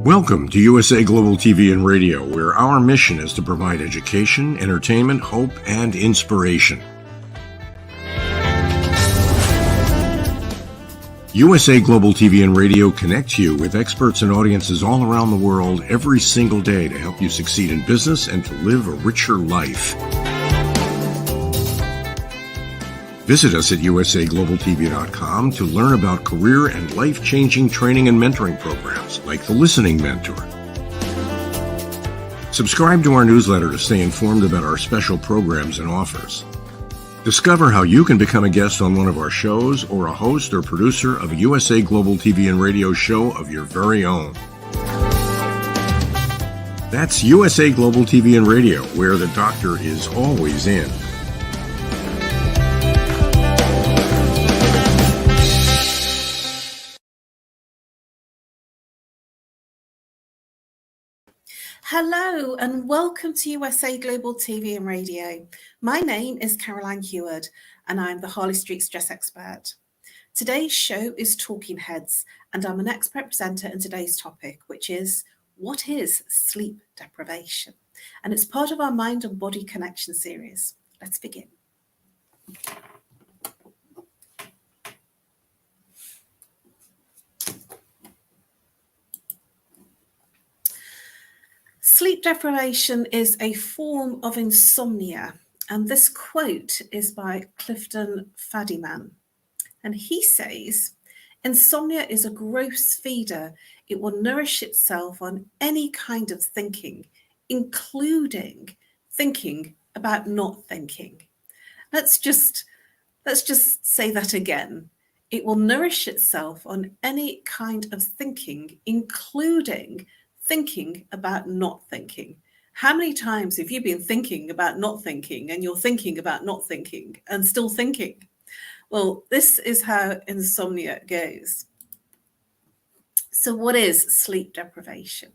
Welcome to USA Global TV and Radio, where our mission is to provide education, entertainment, hope, and inspiration. USA Global TV and Radio connects you with experts and audiences all around the world every single day to help you succeed in business and to live a richer life. Visit us at usaglobaltv.com to learn about career and life-changing training and mentoring programs like the Listening Mentor. Subscribe to our newsletter to stay informed about our special programs and offers. Discover how you can become a guest on one of our shows or a host or producer of a USA Global TV and Radio show of your very own. That's USA Global TV and Radio, where the doctor is always in. Hello and welcome to USA Global TV and Radio. My name is Caroline Heward and I'm the Harley Street Stress Expert. Today's show is Talking Heads and I'm an expert presenter in today's topic, which is what is sleep deprivation? And it's part of our Mind and Body Connection series. Let's begin. Sleep deprivation is a form of insomnia, and this quote is by Clifton Fadiman. And he says, insomnia is a gross feeder. It will nourish itself on any kind of thinking, including thinking about not thinking. Let's just say that again. It will nourish itself on any kind of thinking, including thinking about not thinking. How many times have you been thinking about not thinking and you're thinking about not thinking and still thinking? Well, this is how insomnia goes. So what is sleep deprivation?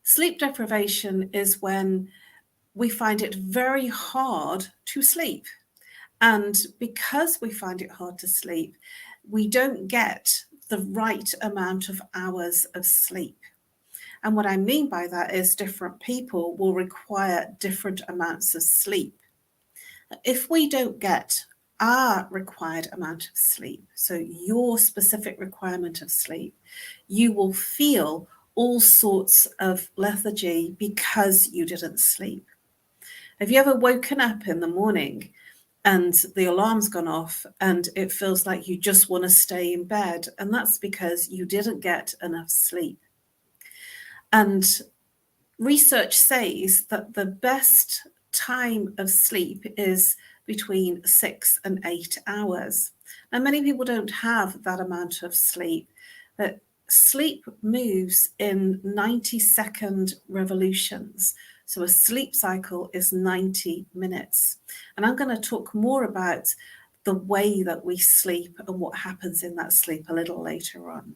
Sleep deprivation is when we find it very hard to sleep. And because we find it hard to sleep, we don't get the right amount of hours of sleep. And what I mean by that is different people will require different amounts of sleep. If we don't get our required amount of sleep, so your specific requirement of sleep, you will feel all sorts of lethargy because you didn't sleep. Have you ever woken up in the morning and the alarm's gone off and it feels like you just want to stay in bed? And that's because you didn't get enough sleep. And research says that the best time of sleep is between 6 and 8 hours. Now, many people don't have that amount of sleep, but sleep moves in 90-second revolutions. So a sleep cycle is 90 minutes. And I'm going to talk more about the way that we sleep and what happens in that sleep a little later on.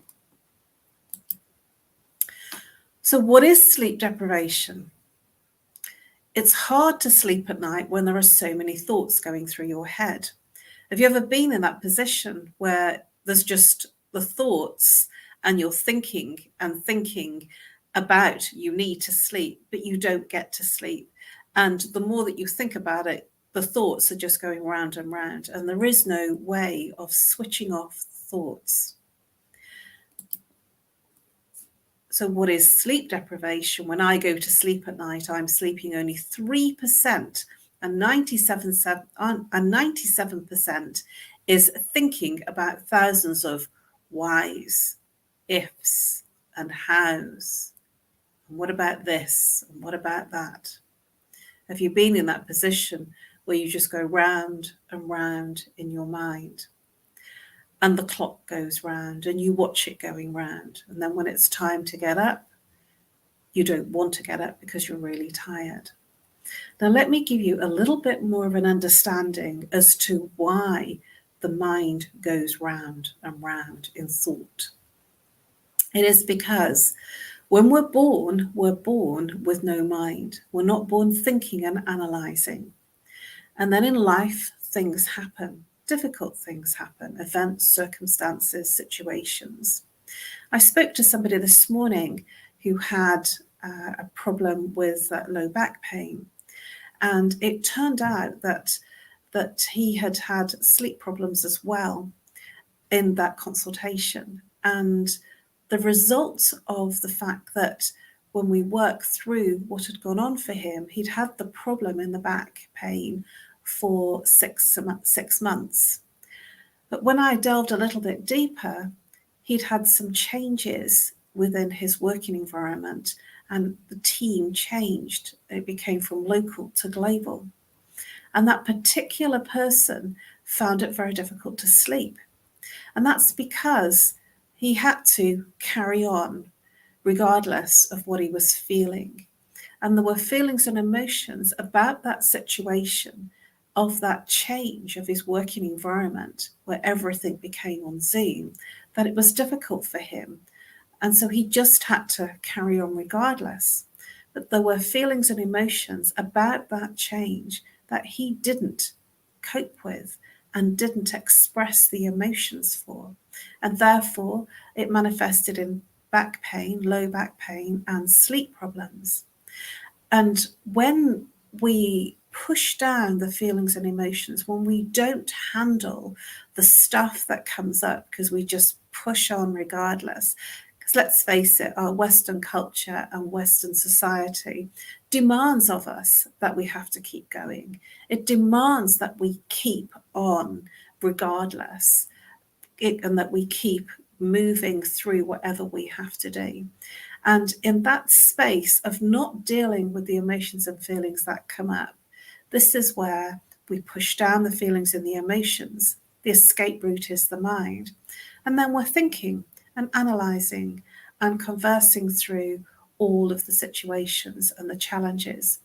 So what is sleep deprivation? It's hard to sleep at night when there are so many thoughts going through your head. Have you ever been in that position where there's just the thoughts and you're thinking and thinking about you need to sleep, but you don't get to sleep? And the more that you think about it, the thoughts are just going round and round, and there is no way of switching off thoughts. So what is sleep deprivation? When I go to sleep at night, I'm sleeping only 3%, and 97% is thinking about thousands of whys, ifs, and hows. And what about this? And what about that? Have you been in that position where you just go round and round in your mind? And the clock goes round and you watch it going round. And then when it's time to get up, you don't want to get up because you're really tired. Now, let me give you a little bit more of an understanding as to why the mind goes round and round in thought. It is because when we're born with no mind. We're not born thinking and analysing. And then in life, things happen. Difficult things happen, events, circumstances, situations. I spoke to somebody this morning who had a problem with low back pain. And it turned out that he had had sleep problems as well in that consultation. And the result of the fact that when we worked through what had gone on for him, he'd had the problem in the back pain for 6 months. But when I delved a little bit deeper, he'd had some changes within his working environment, and the team changed. It became from local to global. And that particular person found it very difficult to sleep. And that's because he had to carry on regardless of what he was feeling. And there were feelings and emotions about that situation, of that change of his working environment where everything became on Zoom, that it was difficult for him. And so he just had to carry on regardless. But there were feelings and emotions about that change that he didn't cope with and didn't express the emotions for. And therefore, it manifested in back pain, low back pain, and sleep problems. And when we push down the feelings and emotions, when we don't handle the stuff that comes up because we just push on regardless, because let's face it, our Western culture and Western society demands of us that we have to keep going. It demands that we keep on regardless, and that we keep moving through whatever we have to do. And in that space of not dealing with the emotions and feelings that come up, this is where we push down the feelings and the emotions. The escape route is the mind. And then we're thinking and analysing and conversing through all of the situations and the challenges.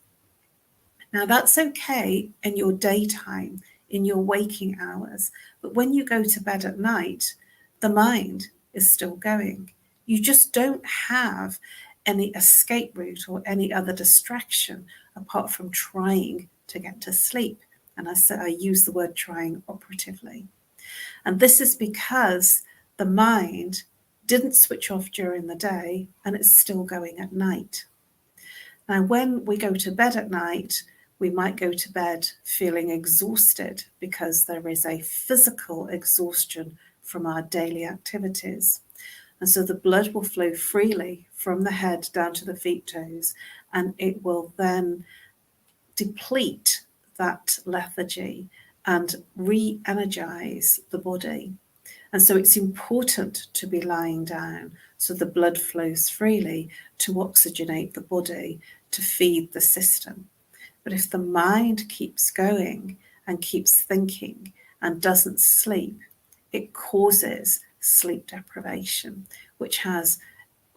Now, that's okay in your daytime, in your waking hours. But when you go to bed at night, the mind is still going. You just don't have any escape route or any other distraction apart from trying to get to sleep. And I use the word trying operatively. And this is because the mind didn't switch off during the day and it's still going at night. Now, when we go to bed at night, we might go to bed feeling exhausted because there is a physical exhaustion from our daily activities. And so the blood will flow freely from the head down to the feet toes, and it will then deplete that lethargy and re-energize the body. And so it's important to be lying down so the blood flows freely to oxygenate the body, to feed the system. But if the mind keeps going and keeps thinking and doesn't sleep, it causes sleep deprivation, which has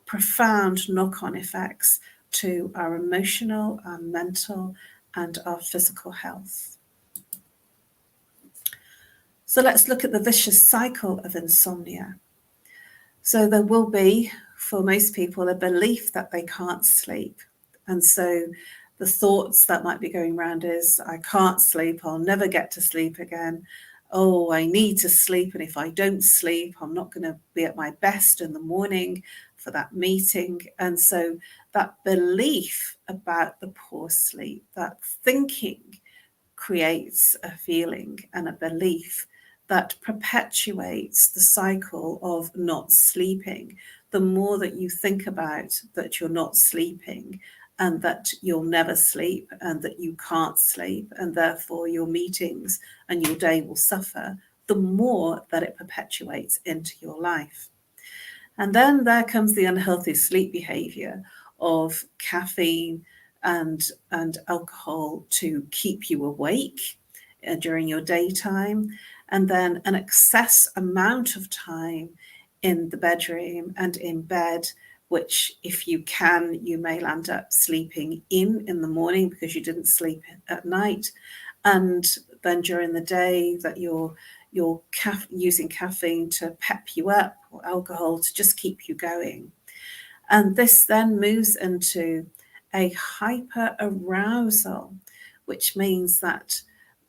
profound knock-on effects to our emotional, our mental, and our physical health. So let's look at the vicious cycle of insomnia. So there will be, for most people, a belief that they can't sleep. And so the thoughts that might be going around is, I can't sleep, I'll never get to sleep again. Oh, I need to sleep, and if I don't sleep, I'm not going to be at my best in the morning for that meeting. And so that belief about the poor sleep, that thinking, creates a feeling and a belief that perpetuates the cycle of not sleeping. The more that you think about that you're not sleeping, and that you'll never sleep, and that you can't sleep, and therefore your meetings and your day will suffer, the more that it perpetuates into your life. And then there comes the unhealthy sleep behavior of caffeine and alcohol to keep you awake during your daytime, and then an excess amount of time in the bedroom and in bed, which if you can, you may land up sleeping in the morning because you didn't sleep at night. And then during the day that you're using caffeine to pep you up, or alcohol to just keep you going. And this then moves into a hyper-arousal, which means that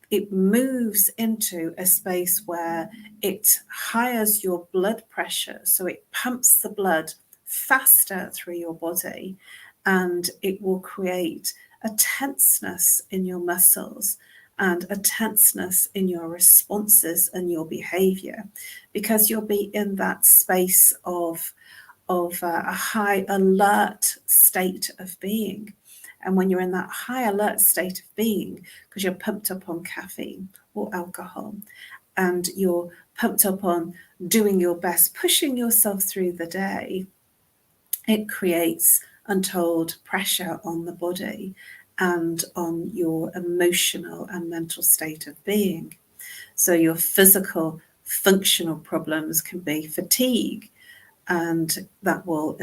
it moves into a space where it highes your blood pressure. So it pumps the blood faster through your body, and it will create a tenseness in your muscles and a tenseness in your responses and your behavior, because you'll be in that space of a high alert state of being. And when you're in that high alert state of being, because you're pumped up on caffeine or alcohol, and you're pumped up on doing your best, pushing yourself through the day, it creates untold pressure on the body and on your emotional and mental state of being. So your physical functional problems can be fatigue, and that will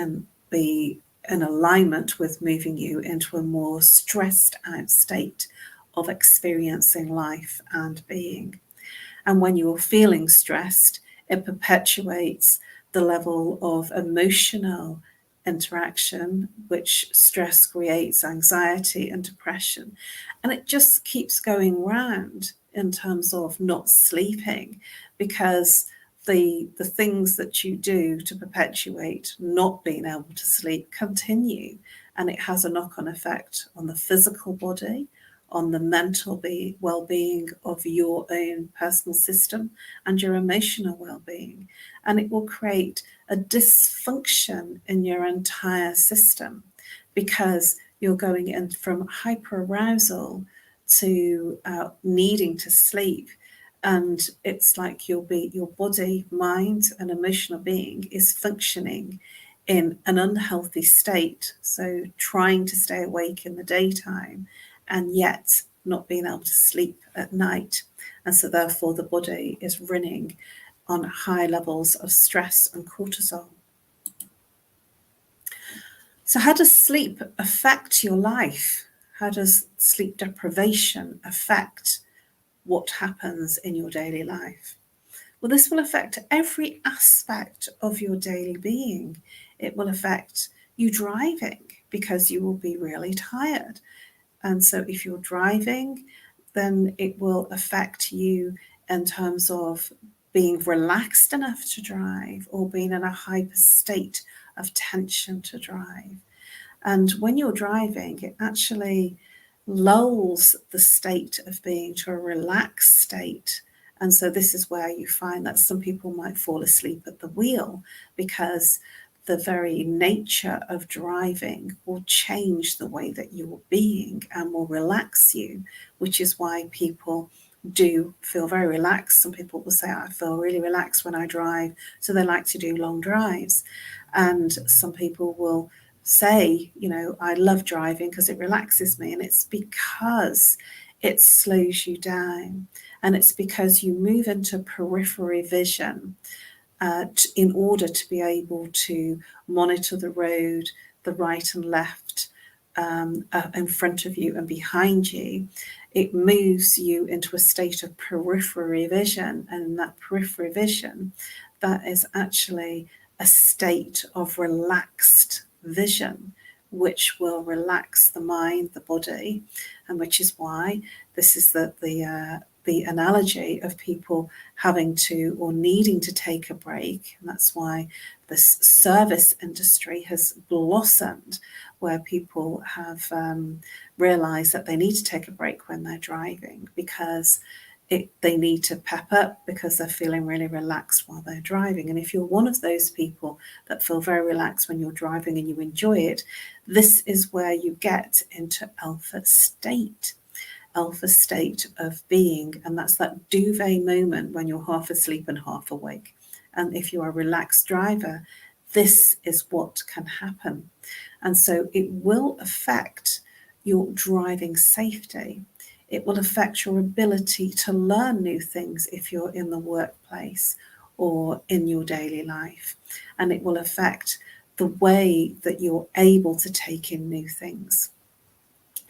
be in alignment with moving you into a more stressed out state of experiencing life and being. And when you're feeling stressed, it perpetuates the level of emotional interaction, which stress creates anxiety and depression. And it just keeps going round in terms of not sleeping, because the things that you do to perpetuate not being able to sleep continue, and it has a knock-on effect on the physical body, on the mental well-being of your own personal system and your emotional well-being. And it will create a dysfunction in your entire system, because you're going in from hyperarousal to needing to sleep. And it's like your body, mind, and emotional being is functioning in an unhealthy state. So trying to stay awake in the daytime and yet not being able to sleep at night. And so therefore the body is running on high levels of stress and cortisol. So how does sleep affect your life? How does sleep deprivation affect what happens in your daily life? Well, this will affect every aspect of your daily being. It will affect you driving, because you will be really tired. And so if you're driving, then it will affect you in terms of being relaxed enough to drive, or being in a hyper state of tension to drive. And when you're driving, it actually lulls the state of being to a relaxed state. And so this is where you find that some people might fall asleep at the wheel, because the very nature of driving will change the way that you're being and will relax you, which is why people do feel very relaxed. Some people will say, I feel really relaxed when I drive, so they like to do long drives. And some people will say, I love driving because it relaxes me. And it's because it slows you down, and it's because you move into periphery vision in order to be able to monitor the road, the right and left, in front of you and behind you. It moves you into a state of periphery vision, and that periphery vision, that is actually a state of relaxed vision, which will relax the mind, the body, and which is why this is the analogy of people having to or needing to take a break. And that's why this service industry has blossomed, where people have realized that they need to take a break when they're driving, because they need to pep up, because they're feeling really relaxed while they're driving. And if you're one of those people that feel very relaxed when you're driving and you enjoy it, this is where you get into alpha state of being. And that's that duvet moment when you're half asleep and half awake. And if you're a relaxed driver, this is what can happen. And so it will affect your driving safety. It will affect your ability to learn new things if you're in the workplace or in your daily life. And it will affect the way that you're able to take in new things.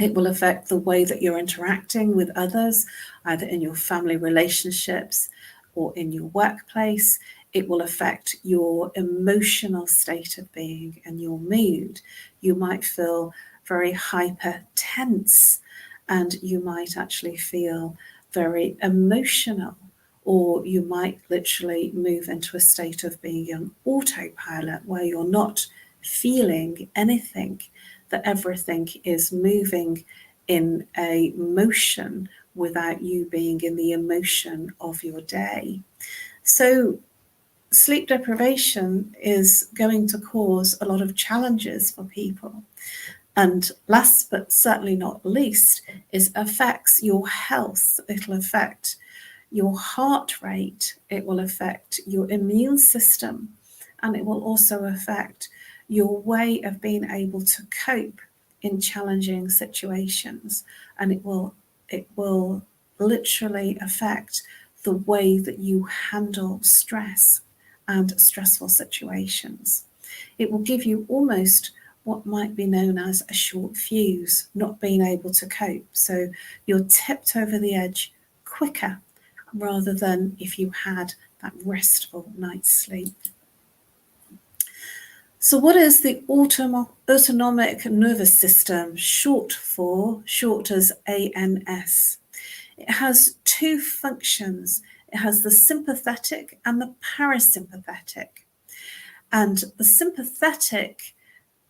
It will affect the way that you're interacting with others, either in your family relationships or in your workplace. It will affect your emotional state of being and your mood. You might feel very hyper tense, and you might actually feel very emotional, or you might literally move into a state of being on autopilot, where you're not feeling anything, that everything is moving in a motion without you being in the emotion of your day. So sleep deprivation is going to cause a lot of challenges for people. And last but certainly not least, is affects your health. It'll affect your heart rate, it will affect your immune system, and it will also affect your way of being able to cope in challenging situations. And it will literally affect the way that you handle stress and stressful situations. It will give you almost what might be known as a short fuse, not being able to cope. So you're tipped over the edge quicker rather than if you had that restful night's sleep. So what is the autonomic nervous system, short as ANS? It has two functions. It has the sympathetic and the parasympathetic. And the sympathetic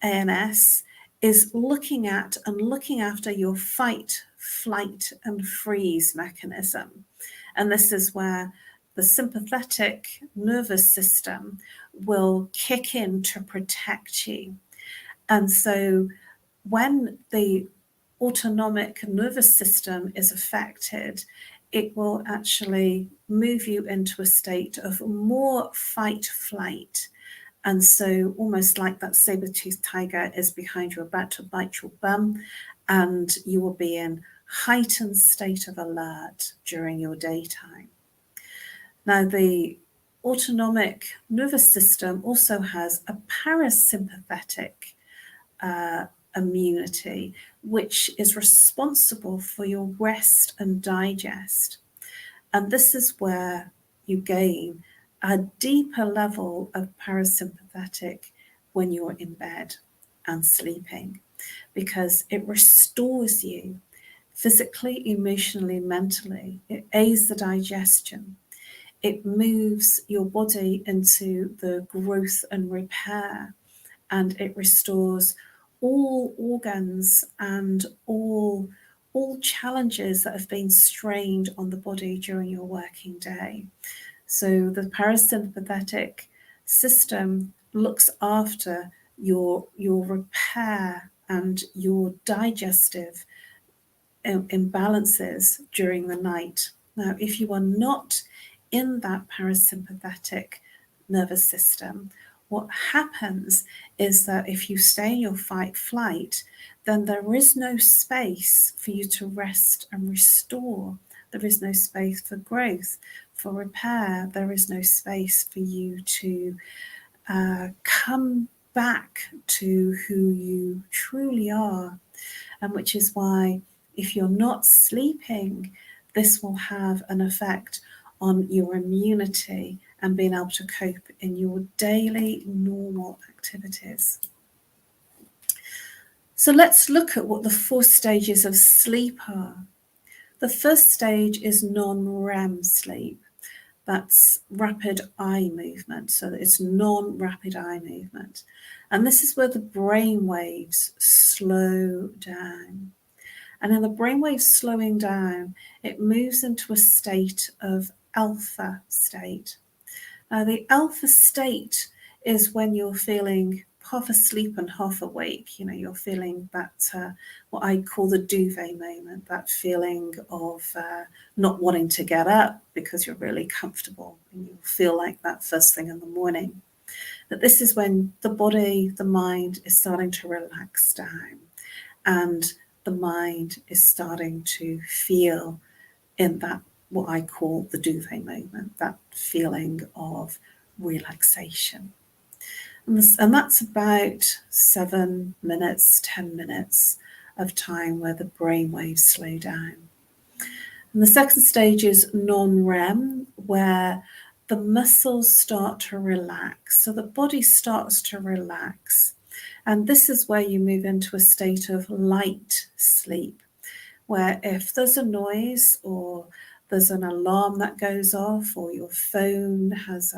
ANS is looking at and looking after your fight, flight, and freeze mechanism. And this is where the sympathetic nervous system will kick in to protect you. And so when the autonomic nervous system is affected, it will actually move you into a state of more fight, flight. And so almost like that saber-toothed tiger is behind you about to bite your bum, and you will be in heightened state of alert during your daytime. Now, the autonomic nervous system also has a parasympathetic immunity, which is responsible for your rest and digest. And this is where you gain a deeper level of parasympathetic when you're in bed and sleeping, because it restores you physically, emotionally, mentally. It aids the digestion. It moves your body into the growth and repair, and it restores all organs and all challenges that have been strained on the body during your working day. So the parasympathetic system looks after your repair and your digestive imbalances during the night. Now, if you are not in that parasympathetic nervous system, what happens is that if you stay in your fight flight, then there is no space for you to rest and restore. There is no space for growth, for repair. There is no space for you to come back to who you truly are. And which is why if you're not sleeping, this will have an effect on your immunity and being able to cope in your daily normal activities. So let's look at what the 4 stages of sleep are. The first stage is non-REM sleep. That's rapid eye movement. So it's non-rapid eye movement. And this is where the brain waves slow down. And in the brainwaves slowing down, it moves into a state of alpha state. Now, the alpha state is when you're feeling half asleep and half awake. You know, you're feeling that, what I call the duvet moment, that feeling of not wanting to get up because you're really comfortable and you feel like that first thing in the morning. That this is when the body, the mind is starting to relax down, and the mind is starting to feel in that, what I call the duvet moment, that feeling of relaxation. And that's about 7 minutes, 10 minutes of time where the brain waves slow down. And the second stage is non-REM, where the muscles start to relax. So the body starts to relax. And this is where you move into a state of light sleep, where if there's a noise or there's an alarm that goes off, or your phone has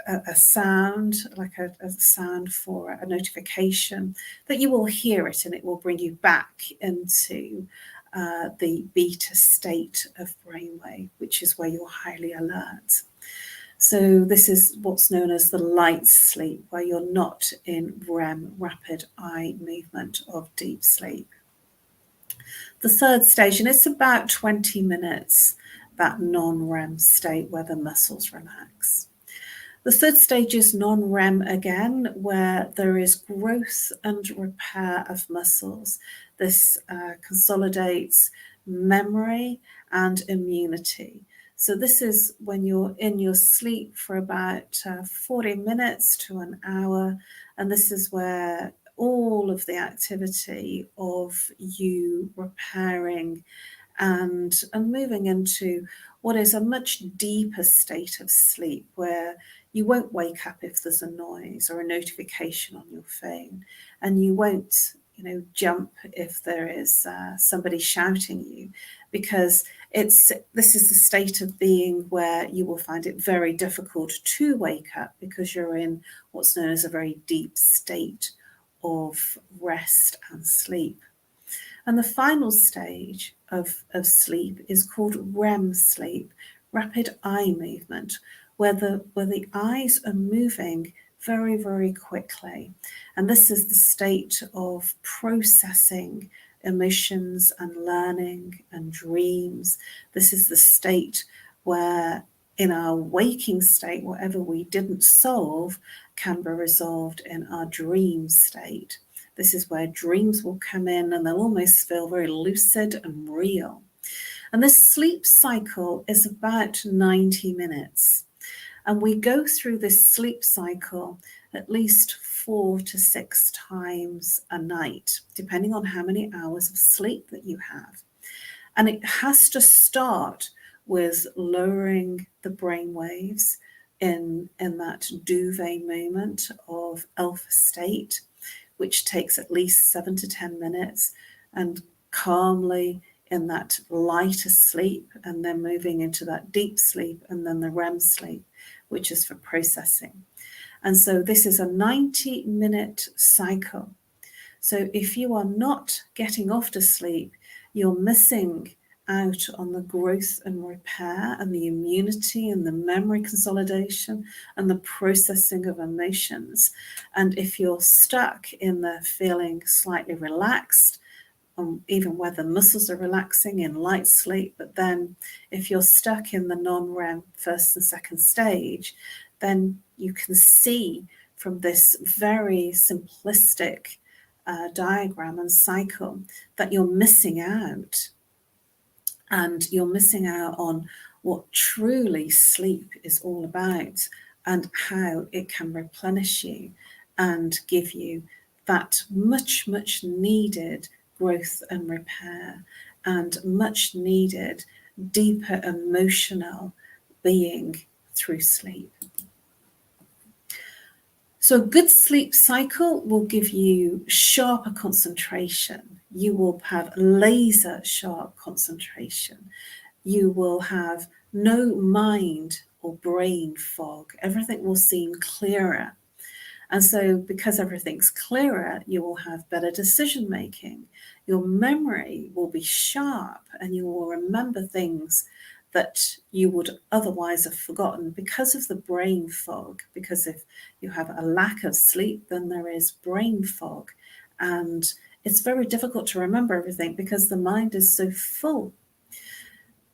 a sound, like a sound for a notification, that you will hear it and it will bring you back into the beta state of brainwave, which is where you're highly alert. So this is what's known as the light sleep, where you're not in REM, rapid eye movement of deep sleep. The third stage, and it's about 20 minutes, that non-REM state where the muscles relax. The third stage is non-REM again, where there is growth and repair of muscles. This consolidates memory and immunity. So this is when you're in your sleep for about 40 minutes to an hour, and this is where all of the activity of you repairing and moving into what is a much deeper state of sleep, where you won't wake up if there's a noise or a notification on your phone, and you won't, jump if there is somebody shouting you, because this is the state of being where you will find it very difficult to wake up, because you're in what's known as a very deep state of rest and sleep. And the final stage of sleep is called REM sleep, rapid eye movement, where the eyes are moving very, very quickly. And this is the state of processing emotions and learning and dreams. This is the state where in our waking state, whatever we didn't solve can be resolved in our dream state. This is where dreams will come in and they'll almost feel very lucid and real. And this sleep cycle is about 90 minutes. And we go through this sleep cycle at least 4 to 6 times a night, depending on how many hours of sleep that you have. And it has to start with lowering the brain waves in that duvet moment of alpha state, which takes at least 7 to 10 minutes, and calmly in that lighter sleep, and then moving into that deep sleep, and then the REM sleep, which is for processing. And so this is a 90-minute cycle. So if you are not getting off to sleep, you're missing out on the growth and repair and the immunity and the memory consolidation and the processing of emotions. And if you're stuck in the feeling slightly relaxed, even where the muscles are relaxing in light sleep, but then if you're stuck in the non-REM first and second stage, then you can see from this very simplistic diagram and cycle that you're missing out. And you're missing out on what truly sleep is all about, and how it can replenish you and give you that much, much needed growth and repair, and much needed deeper emotional being through sleep. So a good sleep cycle will give you sharper concentration. You will have laser sharp concentration. You will have no mind or brain fog. Everything will seem clearer. And so because everything's clearer, you will have better decision making. Your memory will be sharp, and you will remember things that you would otherwise have forgotten because of the brain fog. Because if you have a lack of sleep, then there is brain fog. And it's very difficult to remember everything because the mind is so full.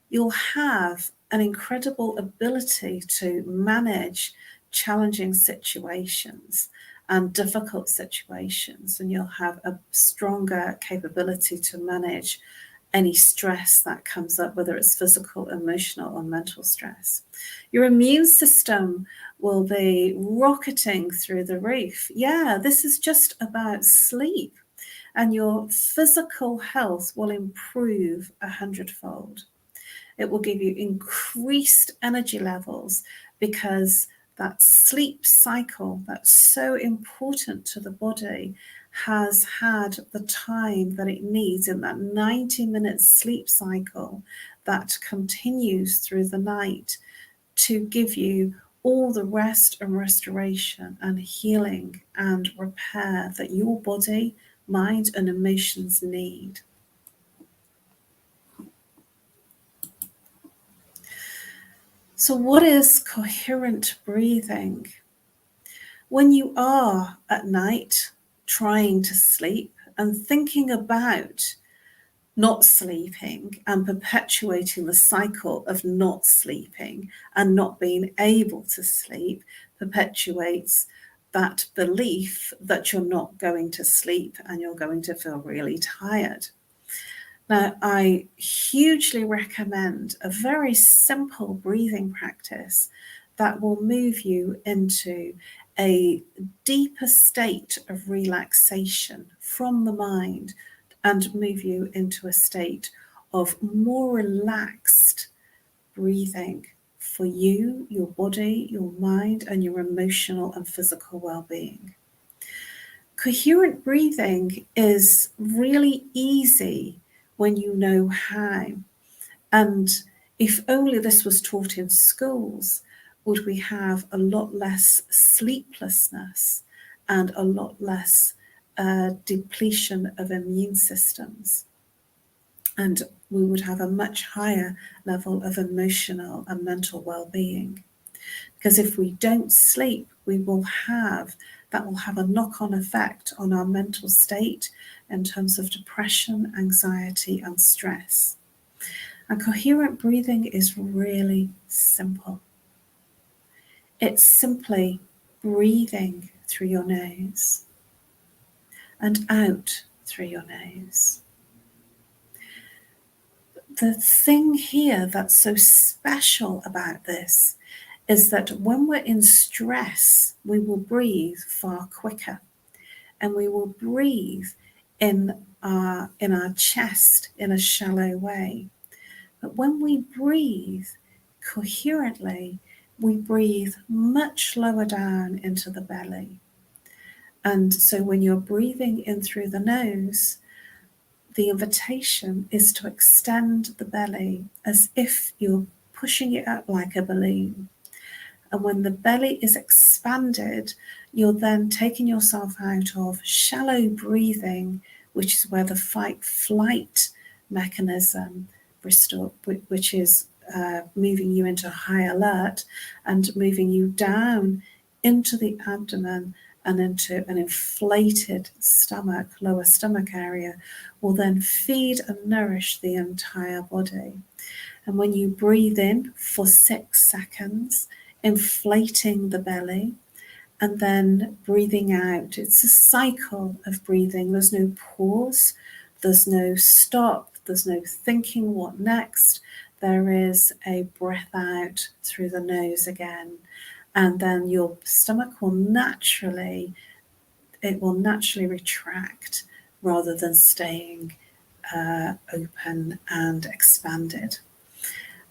You'll have an incredible ability to manage challenging situations and difficult situations, and you'll have a stronger capability to manage any stress that comes up, whether it's physical, emotional, or mental stress. Your immune system will be rocketing through the roof. Yeah, this is just about sleep, and your physical health will improve 100-fold. It will give you increased energy levels, because that sleep cycle that's so important to the body has had the time that it needs in that 90-minute sleep cycle that continues through the night to give you all the rest and restoration and healing and repair that your body, mind, and emotions need. So, what is coherent breathing? When you are at night trying to sleep and thinking about not sleeping and perpetuating the cycle of not sleeping and not being able to sleep, perpetuates that belief that you're not going to sleep and you're going to feel really tired. Now, I hugely recommend a very simple breathing practice that will move you into a deeper state of relaxation from the mind and move you into a state of more relaxed breathing for you, your body, your mind, and your emotional and physical well-being. Coherent breathing is really easy when you know how. And if only this was taught in schools, would we have a lot less sleeplessness and a lot less depletion of immune systems. And we would have a much higher level of emotional and mental well-being. Because if we don't sleep, that will have a knock-on effect on our mental state in terms of depression, anxiety, and stress. And coherent breathing is really simple. It's simply breathing through your nose and out through your nose. The thing here that's so special about this is that when we're in stress, we will breathe far quicker, and we will breathe in our chest in a shallow way. But when we breathe coherently, we breathe much lower down into the belly. And so when you're breathing in through the nose, the invitation is to extend the belly as if you're pushing it up like a balloon. And when the belly is expanded, you're then taking yourself out of shallow breathing, which is where the fight-flight mechanism which is moving you into high alert and moving you down into the abdomen and into an inflated stomach, lower stomach area, will then feed and nourish the entire body. And when you breathe in for 6 seconds, inflating the belly, and then breathing out. It's a cycle of breathing. There's no pause, there's no stop, there's no thinking what next. There is a breath out through the nose again, and then your stomach will naturally retract rather than staying open and expanded.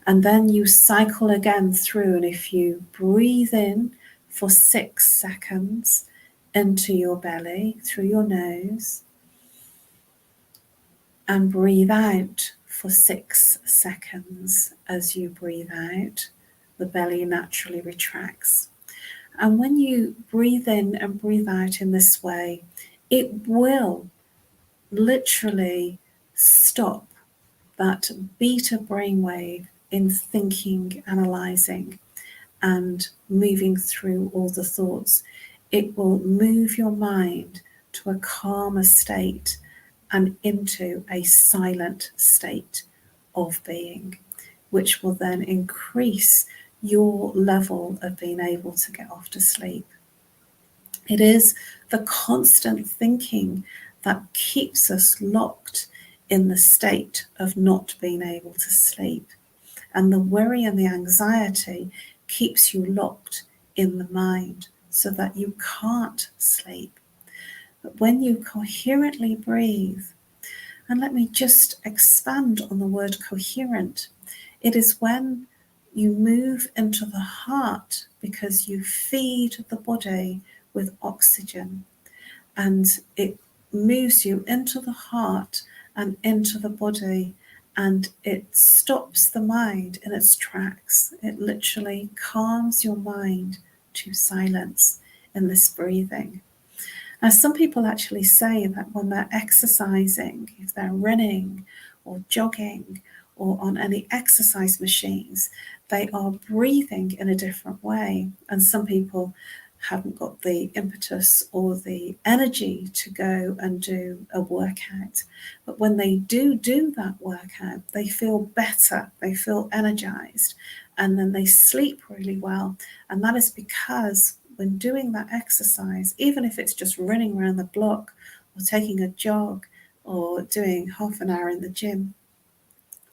And then you cycle again through, and if you breathe in for 6 seconds into your belly through your nose, and breathe out for 6 seconds as you breathe out, the belly naturally retracts. And when you breathe in and breathe out in this way, it will literally stop that beta brainwave in thinking, analysing, and moving through all the thoughts. It will move your mind to a calmer state and into a silent state of being, which will then increase your level of being able to get off to sleep. It is the constant thinking that keeps us locked in the state of not being able to sleep. And the worry and the anxiety keeps you locked in the mind so that you can't sleep. But when you coherently breathe, and let me just expand on the word coherent, it is when you move into the heart because you feed the body with oxygen, and it moves you into the heart and into the body, and it stops the mind in its tracks. It literally calms your mind to silence in this breathing. Now, some people actually say that when they're exercising, if they're running or jogging or on any exercise machines, they are breathing in a different way. And some people haven't got the impetus or the energy to go and do a workout. But when they do that workout, they feel better, they feel energized, and then they sleep really well. And that is because when doing that exercise, even if it's just running around the block or taking a jog or doing half an hour in the gym,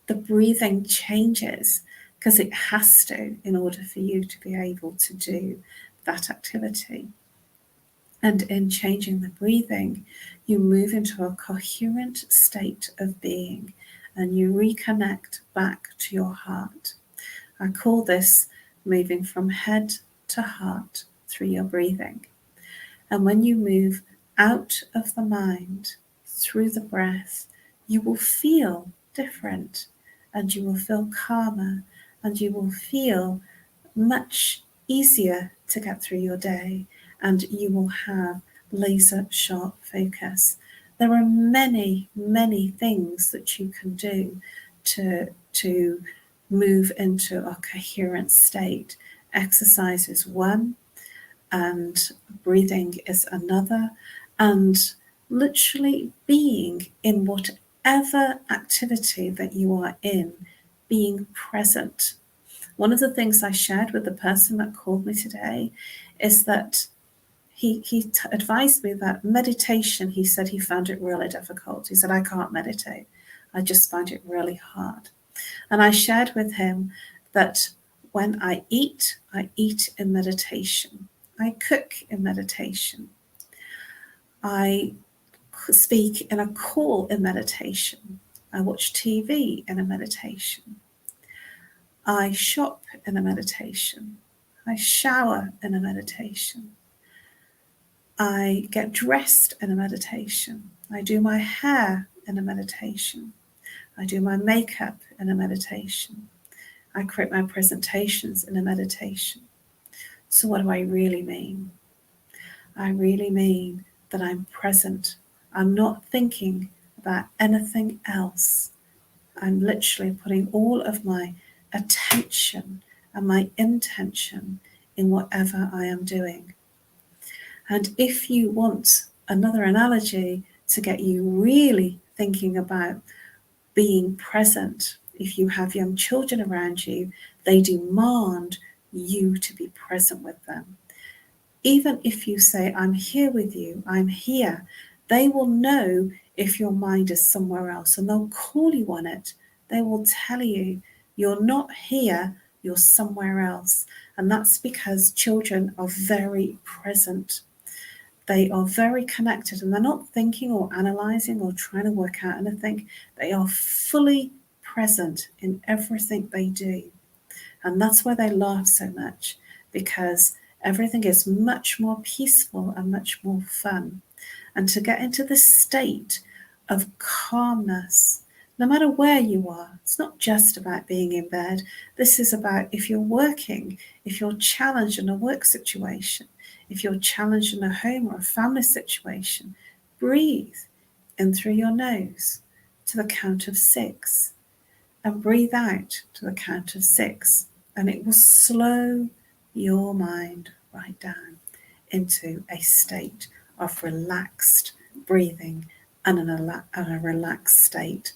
the breathing changes because it has to in order for you to be able to do that activity. And in changing the breathing, you move into a coherent state of being and you reconnect back to your heart. I call this moving from head to heart through your breathing. And when you move out of the mind through the breath, you will feel different and you will feel calmer and you will feel much easier to get through your day and you will have laser sharp focus. There are many, many things that you can do to move into a coherent state. Exercise is one, and breathing is another, and literally being in whatever activity that you are in, being present. One of the things I shared with the person that called me today is that he advised me that meditation, he said he found it really difficult. He said, I can't meditate. I just find it really hard. And I shared with him that when I eat in meditation. I cook in meditation. I speak in a call in meditation. I watch TV in a meditation. I shop in a meditation. I shower in a meditation. I get dressed in a meditation. I do my hair in a meditation. I do my makeup in a meditation. I create my presentations in a meditation. So what do I really mean? I really mean that I'm present. I'm not thinking about anything else. I'm literally putting all of my attention and my intention in whatever I am doing. And if you want another analogy to get you really thinking about being present, if you have young children around you, they demand you to be present with them. Even if you say, I'm here with you, I'm here, they will know if your mind is somewhere else and they'll call you on it. They will tell you, you're not here, you're somewhere else. And that's because children are very present. They are very connected and they're not thinking or analysing or trying to work out anything. They are fully present in everything they do. And that's why they laugh so much, because everything is much more peaceful and much more fun. And to get into this state of calmness, no matter where you are, it's not just about being in bed. This is about if you're working, if you're challenged in a work situation, if you're challenged in a home or a family situation, breathe in through your nose to the count of 6 and breathe out to the count of 6. And it will slow your mind right down into a state of relaxed breathing and a relaxed state,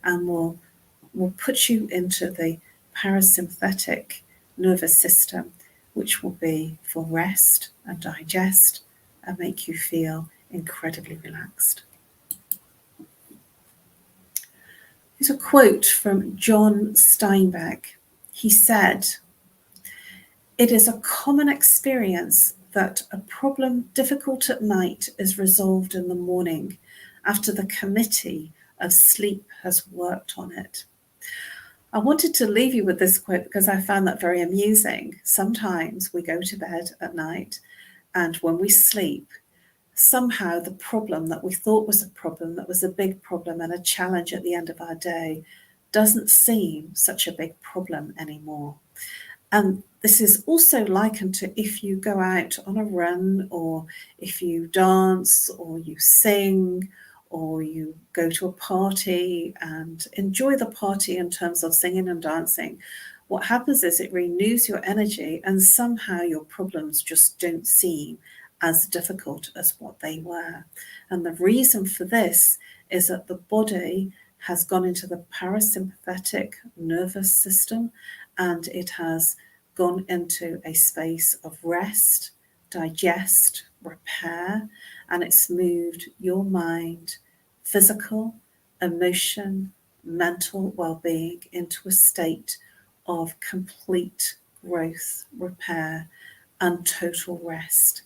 and will put you into the parasympathetic nervous system, which will be for rest and digest and make you feel incredibly relaxed. Here's a quote from John Steinbeck. He said, "It is a common experience that a problem difficult at night is resolved in the morning after the committee of sleep has worked on it." I wanted to leave you with this quote because I found that very amusing. Sometimes we go to bed at night and when we sleep, somehow the problem that we thought was a problem, that was a big problem and a challenge at the end of our day, doesn't seem such a big problem anymore. And this is also likened to if you go out on a run, or if you dance, or you sing, or you go to a party and enjoy the party in terms of singing and dancing. What happens is it renews your energy, and somehow your problems just don't seem as difficult as what they were. And the reason for this is that the body has gone into the parasympathetic nervous system, and it has gone into a space of rest, digest, repair, and it's moved your mind, physical, emotion, mental well-being into a state of complete growth, repair, and total rest.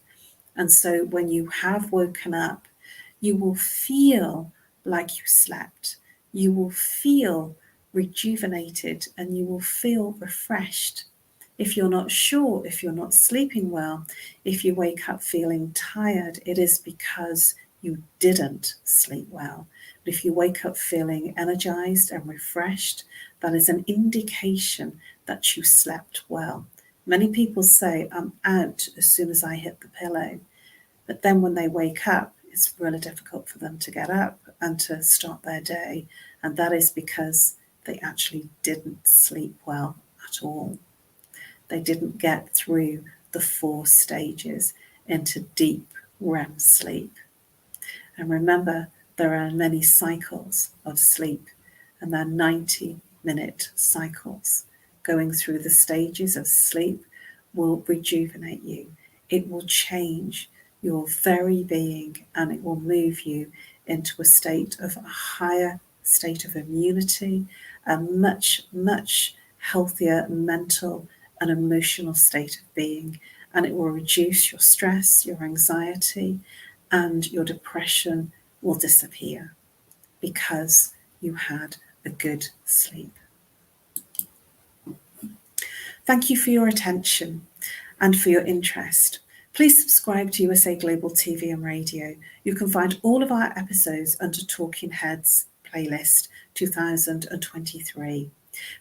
And so when you have woken up, you will feel like you slept. You will feel rejuvenated, and you will feel refreshed. If you're not sure, if you're not sleeping well, if you wake up feeling tired, it is because you didn't sleep well. But if you wake up feeling energized and refreshed, that is an indication that you slept well. Many people say, I'm out as soon as I hit the pillow. But then when they wake up, it's really difficult for them to get up and to start their day. And that is because they actually didn't sleep well at all. They didn't get through the 4 stages into deep REM sleep. And remember, there are many cycles of sleep, and they're 90-minute cycles. Going through the stages of sleep will rejuvenate you. It will change your very being, and it will move you into a state of a higher state of immunity, a much, much healthier mental and emotional state of being, and it will reduce your stress, your anxiety, and your depression will disappear because you had a good sleep. Thank you for your attention and for your interest. Please subscribe to USA Global TV and Radio. You can find all of our episodes under Talking Heads playlist 2023.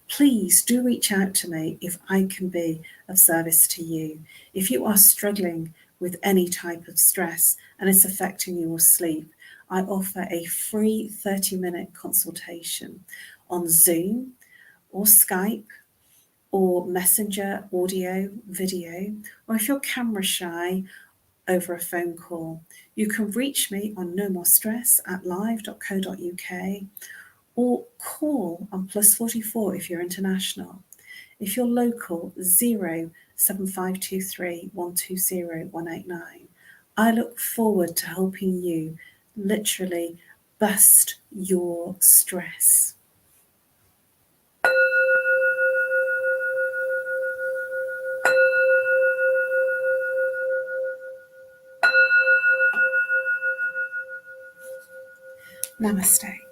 Please do reach out to me if I can be of service to you. If you are struggling with any type of stress and it's affecting your sleep, I offer a free 30-minute consultation on Zoom or Skype or Messenger, audio, video, or if you're camera shy, over a phone call. You can reach me on nomorstress@live.co.uk or call on +44 if you're international. If you're local, 07523 120 189. I look forward to helping you literally bust your stress. Namaste.